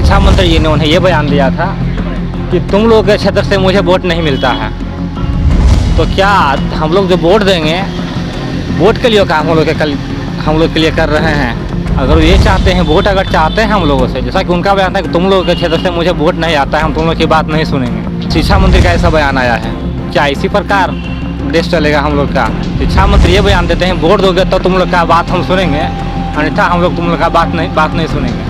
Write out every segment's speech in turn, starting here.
शिक्षा मंत्री जी ने उन्हें ये बयान दिया था कि तुम लोगों के क्षेत्र से मुझे वोट नहीं मिलता है, तो क्या हम लोग जो वोट देंगे, वोट के लिए काम हम लोग के लिए कर रहे हैं। अगर ये चाहते हैं, वोट अगर चाहते हैं हम लोगों से, जैसा कि उनका बयान था कि तुम लोगों के क्षेत्र से मुझे वोट नहीं आता है, हम तुम लोग की बात नहीं सुनेंगे। शिक्षा मंत्री का ऐसा बयान आया है, क्या इसी प्रकार देश चलेगा हम लोग का? शिक्षा मंत्री ये बयान देते हैं वोट दोगे तो तुम लोग का बात हम सुनेंगे, अन्यथा हम लोग तुम लोग का बात नहीं सुनेंगे।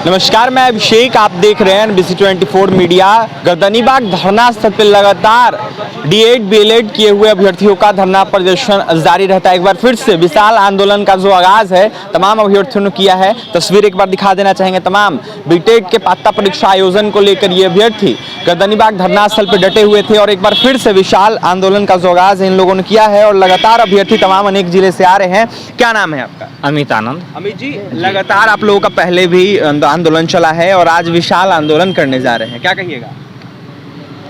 नमस्कार, मैं अभिषेक, आप देख रहे हैं NBC 24 मीडिया। गर्दनीबाग धरना स्थल पर लगातार D.Ed. B.Ed. किए हुए अभ्यर्थियों का धरना प्रदर्शन जारी रहता है। एक बार फिर से विशाल आंदोलन का जो आगाज है तमाम अभ्यर्थियों ने किया है। तस्वीर एक बार दिखा देना चाहेंगे। तमाम B.Ed. के पात्रता परीक्षा आयोजन को लेकर ये अभ्यर्थी गर्दनीबाग धरना स्थल पर डटे हुए थे और एक बार फिर से विशाल आंदोलन का जो आगाज है इन लोगों ने किया है और लगातार अभ्यर्थी तमाम अनेक जिले से आ रहे हैं। क्या नाम है आपका? अमित आनंद। अमित जी, लगातार आप लोगों का पहले भी आंदोलन चला है और आज विशाल आंदोलन करने जा रहे हैं, क्या कहिएगा?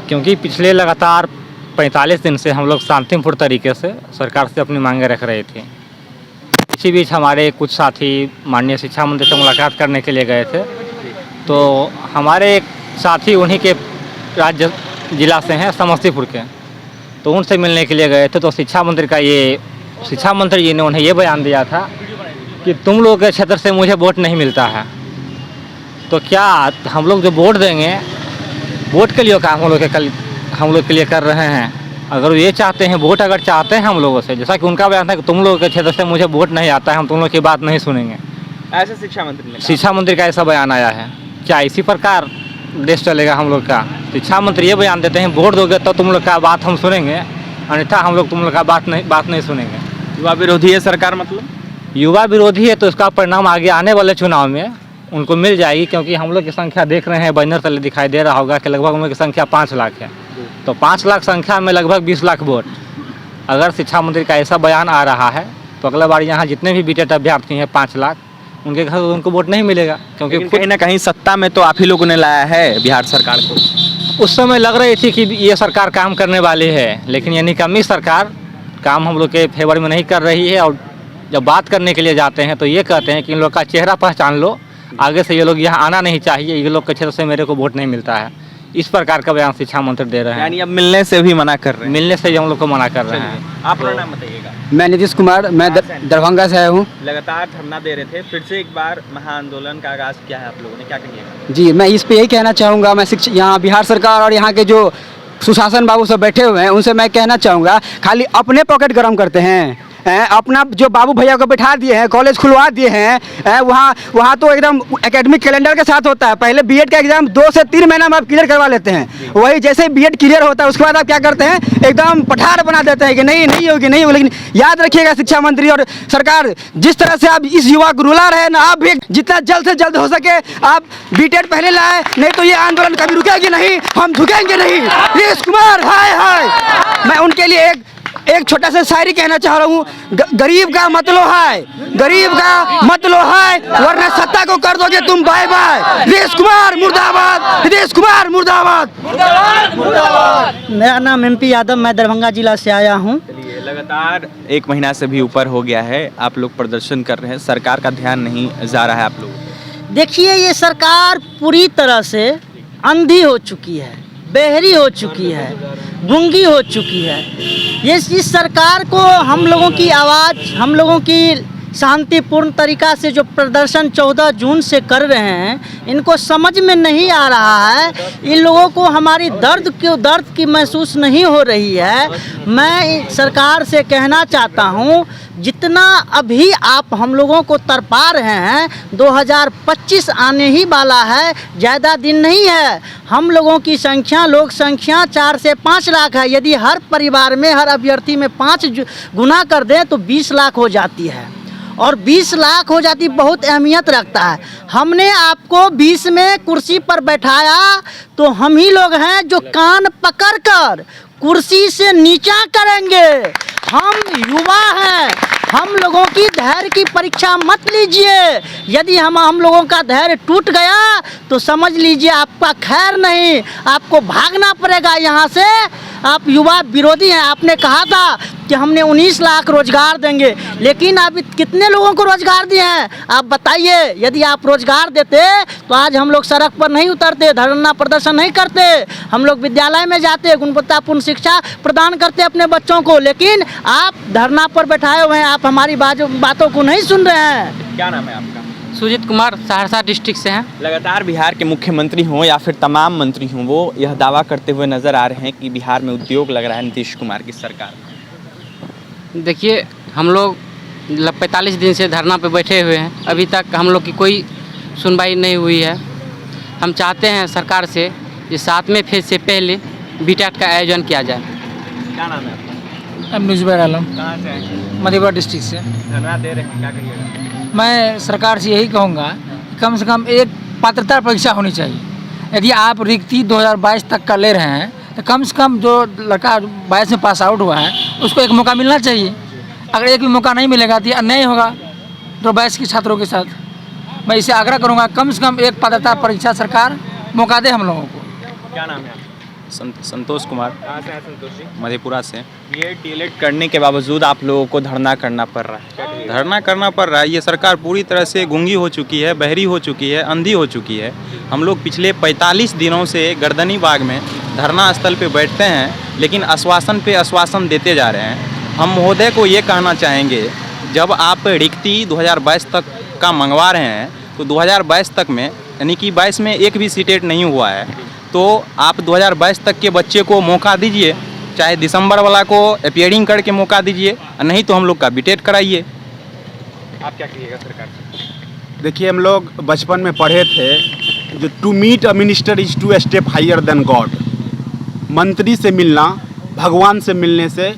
क्योंकि पिछले लगातार 45 दिन से हम लोग शांतिपूर्ण तरीके से सरकार से अपनी मांगें रख रहे थे। इसी बीच हमारे कुछ साथी माननीय शिक्षा मंत्री से मुलाकात करने के लिए गए थे, तो हमारे एक साथी उन्हीं के राज्य जिला से हैं, समस्तीपुर के, तो उनसे मिलने के लिए गए थे। तो शिक्षा मंत्री जी ने उन्हें ये बयान दिया था कि तुम लोगों के क्षेत्र से मुझे वोट नहीं मिलता है, तो क्या हम लोग जो वोट देंगे, वोट के लिए काम हम लोग के लिए कर रहे हैं। अगर ये चाहते हैं, वोट अगर चाहते हैं हम लोगों से, जैसा कि उनका बयान था कि तुम लोगों के क्षेत्र से मुझे वोट नहीं आता है, हम तुम लोग की बात नहीं सुनेंगे। ऐसे शिक्षा मंत्री का ऐसा बयान आया है, क्या इसी प्रकार देश चलेगा हम लोग का? शिक्षा मंत्री ये बयान देते हैं वोट दोगे तो तुम लोग का बात हम सुनेंगे, अन्यथा हम लोग तुम लोग का बात नहीं सुनेंगे। युवा विरोधी है सरकार, मतलब युवा विरोधी है, तो इसका परिणाम आगे आने वाले चुनाव में उनको मिल जाएगी। क्योंकि हम लोग की संख्या देख रहे हैं, बैनर तले दिखाई दे रहा होगा कि लगभग हम लोग की संख्या 5 लाख है, तो 5 लाख संख्या में लगभग 20 लाख वोट। अगर शिक्षा मंत्री का ऐसा बयान आ रहा है तो अगला बार यहाँ जितने भी B.Ed. अभ्यर्थी हैं 5 लाख, उनके घर उनको वोट नहीं मिलेगा। क्योंकि कहीं ना कहीं सत्ता में तो आप ही लोगों ने लाया है बिहार सरकार को। उस समय लग रही थी कि ये सरकार काम करने वाली है, लेकिन ये निकम्मी सरकार काम हम लोग के फेवर में नहीं कर रही है। और जब बात करने के लिए जाते हैं तो ये कहते हैं कि इन लोग का चेहरा पहचान लो, आगे से ये लोग यहाँ आना नहीं चाहिए, ये लोग के क्षेत्र से मेरे को वोट नहीं मिलता है। इस प्रकार का बयान शिक्षा मंत्री दे रहे हैं। यानी अब मिलने से भी मना कर रहे हैं? मिलने से हम लोग को मना कर रहे हैं। आप अपना नाम बताइएगा। मैं नीतीश कुमार, मैं दरभंगा से आया हूँ। लगातार धरना दे रहे थे, फिर से एक बार महाआंदोलन का आगाज किया है आप लोगों ने, क्या कहिएगा? जी, मैं इस पे यही कहना चाहूँगा। मैं यहाँ बिहार सरकार और यहाँ के जो सुशासन बाबू सब बैठे हुए हैं उनसे मैं कहना चाहूँगा, खाली अपने पॉकेट गर्म करते हैं। अपना जो बाबू भैया को बैठा दिए हैं, कॉलेज खुलवा दिए हैं, वहाँ तो एकदम एकेडमिक कैलेंडर के साथ होता है। पहले B.Ed. का एग्जाम 2 से 3 महीना में आप क्लियर करवा लेते हैं। वही जैसे B.Ed. क्लियर होता है उसके बाद आप क्या करते हैं, एकदम पठार बना देते हैं कि नहीं होगी। लेकिन याद रखिएगा शिक्षा मंत्री और सरकार, जिस तरह से आप इस युवा को रुला रहे हैं ना, आप भी जितना जल्द से जल्द हो सके आप B.Ed. पहले लाए, नहीं तो ये आंदोलन कभी रुकेगी नहीं, हम झुकेंगे नहीं। नीतीश कुमार हाय। मैं उनके लिए एक छोटा सा शायरी कहना चाह रहा हूँ, गरीब का मत लो है, गरीब का मत लो है, वरना सत्ता को कर दोगे तुम बाय बाय। नीतीश कुमार मुर्दाबाद, नीतीश कुमार मुर्दाबाद। मेरा नाम MP यादव, मैं दरभंगा जिला से आया हूँ। लगातार 1 महीना से भी ऊपर हो गया है, आप लोग प्रदर्शन कर रहे हैं, सरकार का ध्यान नहीं जा रहा है आप लोग। देखिए, ये सरकार पूरी तरह से अंधी हो चुकी है, बहरी हो चुकी है, गूंगी हो चुकी है। ये इस सरकार को हम लोगों की आवाज़, हम लोगों की शांतिपूर्ण तरीक़ा से जो प्रदर्शन 14 जून से कर रहे हैं, इनको समझ में नहीं आ रहा है। इन लोगों को हमारी दर्द की महसूस नहीं हो रही है। मैं सरकार से कहना चाहता हूँ, जितना अभी आप हम लोगों को तरपा रहे हैं, 2025 आने ही वाला है, ज़्यादा दिन नहीं है। हम लोगों की लोक संख्या 4 से 5 लाख है। यदि हर परिवार में, हर अभ्यर्थी में 5 गुना कर दें तो 20 लाख हो जाती है, और 20 लाख हो जाती बहुत अहमियत रखता है। हमने आपको 20 में कुर्सी पर बैठाया तो हम ही लोग हैं जो कान पकड़कर कुर्सी से नीचा करेंगे। हम युवा हैं, हम लोगों की धैर्य की परीक्षा मत लीजिए। यदि हम लोगों का धैर्य टूट गया तो समझ लीजिए आपका खैर नहीं, आपको भागना पड़ेगा यहाँ से। आप युवा विरोधी हैं। आपने कहा था कि हमने 19 लाख रोजगार देंगे, लेकिन अभी कितने लोगों को रोजगार दिए हैं आप बताइए। यदि आप रोजगार देते तो आज हम लोग सड़क पर नहीं उतरते, धरना प्रदर्शन नहीं करते, हम लोग विद्यालय में जाते, गुणवत्तापूर्ण शिक्षा प्रदान करते अपने बच्चों को। लेकिन आप धरना पर बैठाए हुए हैं, आप हमारी बातों को नहीं सुन रहे हैं। क्या नाम है आपका? सुजीत कुमार, सहरसा डिस्ट्रिक्ट से हैं। लगातार बिहार के मुख्यमंत्री हों या फिर तमाम मंत्री हों, वो यह दावा करते हुए नजर आ रहे हैं कि बिहार में उद्योग लग रहा है नीतीश कुमार की सरकार में। देखिए, हम लोग 45 दिन से धरना पे बैठे हुए हैं, अभी तक हम लोग की कोई सुनवाई नहीं हुई है। हम चाहते हैं सरकार से कि 7वें फेज से पहले बीटेट का आयोजन किया जाए। क्या नाम है आपका? अमन जुबैर आलम, कहाँ से हैं? मधेपुरा डिस्ट्रिक्ट से। धरना दे रहे हैं, क्या कहिएगा? मैं सरकार से यही कहूँगा कि कम से कम एक पात्रता परीक्षा होनी चाहिए। यदि आप रिक्ति 2022 तक का ले रहे हैं तो कम से कम जो लड़का 22 में पास आउट हुआ है उसको एक मौका मिलना चाहिए। अगर एक भी मौका नहीं मिलेगा तो अन्याय होगा 22 के छात्रों के साथ। मैं इसे आग्रह करूँगा कम से कम एक पात्रता परीक्षा सरकार मौका दे हम लोगों को। क्या नाम है आपका? संतोष कुमार, कहाँ से हैं संतोष जी? मधेपुरा से। ये डीएलएड करने के बावजूद आप लोगों को धरना करना पड़ रहा है, क्या कहिएगा? धरना करना पड़ रहा है। ये सरकार पूरी तरह से गूंगी हो चुकी है, बहरी हो चुकी है, अंधी हो चुकी है। हम लोग पिछले 45 दिनों से गर्दनी बाग में धरना स्थल पे बैठते हैं, लेकिन आश्वासन पे आश्वासन देते जा रहे हैं। हम महोदय को ये कहना चाहेंगे, जब आप रिक्ति 2022 तक का मंगवा रहे हैं तो 2022 तक में, यानी कि 22 में एक भी सीटेट नहीं हुआ है, तो आप 2022 तक के बच्चे को मौका दीजिए, चाहे दिसंबर वाला को अपीयरिंग करके मौका दीजिए, नहीं तो हम लोग का बीटेट कराइए। आप क्या कहिएगा सरकार से? देखिए, हम लोग बचपन में पढ़े थे जो to meet a minister is two step higher than God. मंत्री से मिलना भगवान से मिलने से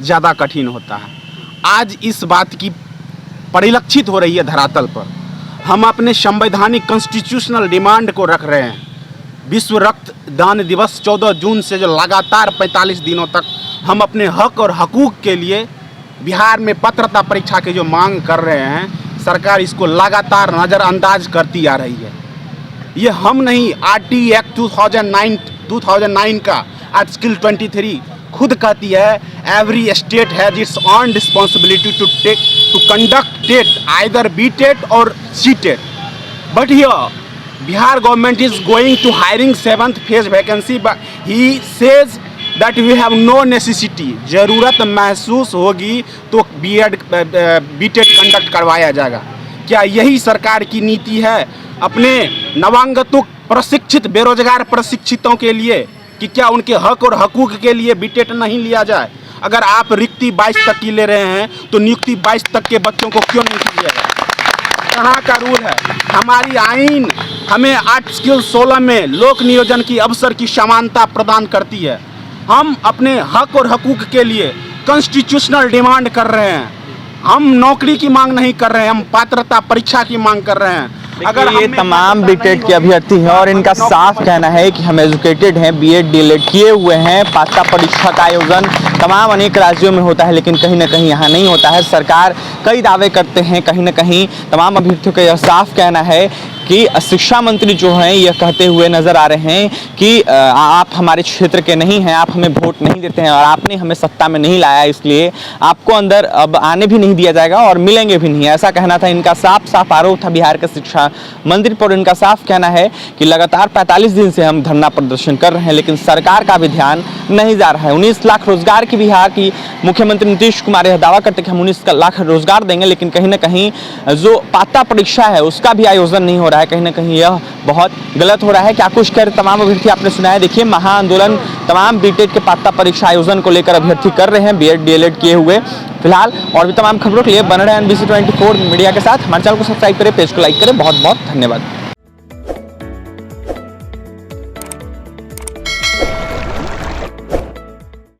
ज़्यादा कठिन होता है। आज इस बात की परिलक्षित हो रही है धरातल पर। हम अपने संवैधानिक कॉन्स्टिट्यूशनल डिमांड को रख रहे हैं। विश्व रक्तदान दिवस 14 जून से जो लगातार 45 दिनों तक हम अपने हक और हकूक़ के लिए बिहार में पात्रता परीक्षा की जो मांग कर रहे हैं, सरकार इसको लगातार नज़रअंदाज करती आ रही है। ये हम नहीं, आरटी एक्ट 2009 का आर्टिकल 23 खुद कहती है, every state has its own responsibility to conduct TET, either BTET or CTET. But here Bihar government is going to hiring 7th phase vacancy, but he says that we have no necessity. ज़रूरत महसूस होगी तो बीटेट conduct करवाया जाएगा। क्या यही सरकार की नीति है अपने नवांगतों प्रशिक्षित बेरोजगार प्रशिक्षितों के लिए, कि क्या उनके हक और हकूक़ के लिए बीटेट नहीं लिया जाए? अगर आप रिक्ति 22 तक की ले रहे हैं तो नियुक्ति 22 तक के बच्चों को क्यों नहीं कीजिएगा? कहाँ का रूल है? हमारी आइन हमें आर्टिकल 16 में लोक नियोजन की अवसर की समानता प्रदान करती है। हम अपने हक और हकूक़ के लिए कॉन्स्टिट्यूशनल डिमांड कर रहे हैं। हम नौकरी की मांग नहीं कर रहे हैं, हम पात्रता परीक्षा की मांग कर रहे हैं। अगर ये तमाम बीटेट के अभ्यर्थी हैं और इनका साफ कहना है कि हम एजुकेटेड हैं, बीएड डीएलएड किए हुए हैं, पात्रता परीक्षा का आयोजन तमाम अनेक राज्यों में होता है, लेकिन कहीं ना कहीं यहाँ नहीं होता है। सरकार कई दावे करते हैं, कहीं ना कहीं तमाम अभ्यर्थियों का यह साफ कहना है कि शिक्षा मंत्री जो हैं यह कहते हुए नज़र आ रहे हैं कि आप हमारे क्षेत्र के नहीं हैं, आप हमें वोट नहीं देते हैं और आपने हमें सत्ता में नहीं लाया, इसलिए आपको अंदर अब आने भी नहीं दिया जाएगा और मिलेंगे भी नहीं। ऐसा कहना था इनका, साफ साफ आरोप था बिहार के शिक्षा मंत्री पर। इनका साफ कहना है कि लगातार 45 दिन से हम धरना प्रदर्शन कर रहे हैं, लेकिन सरकार का भी ध्यान नहीं जा रहा है। 19 लाख रोजगार की बिहार की मुख्यमंत्री नीतीश कुमार यह दावा करते कि हम 19 लाख रोजगार देंगे, लेकिन कहीं ना कहीं जो पात्रता परीक्षा है उसका भी आयोजन नहीं हो रहा है। कहीं ना कहीं यह बहुत गलत हो रहा है। क्या कुछ कर तमाम अभ्यर्थी आपने सुना है। देखिए, महाआंदोलन तमाम बीटेट के पात्रता परीक्षा आयोजन को लेकर अभ्यर्थी कर रहे हैं, बीएड डीएलएड किए हुए। फिलहाल और भी तमाम खबरों के लिए बने रहे NBC 24 मीडिया के साथ। हमारे चैनल को सब्सक्राइब करें, पेज को लाइक करें। बहुत बहुत धन्यवाद।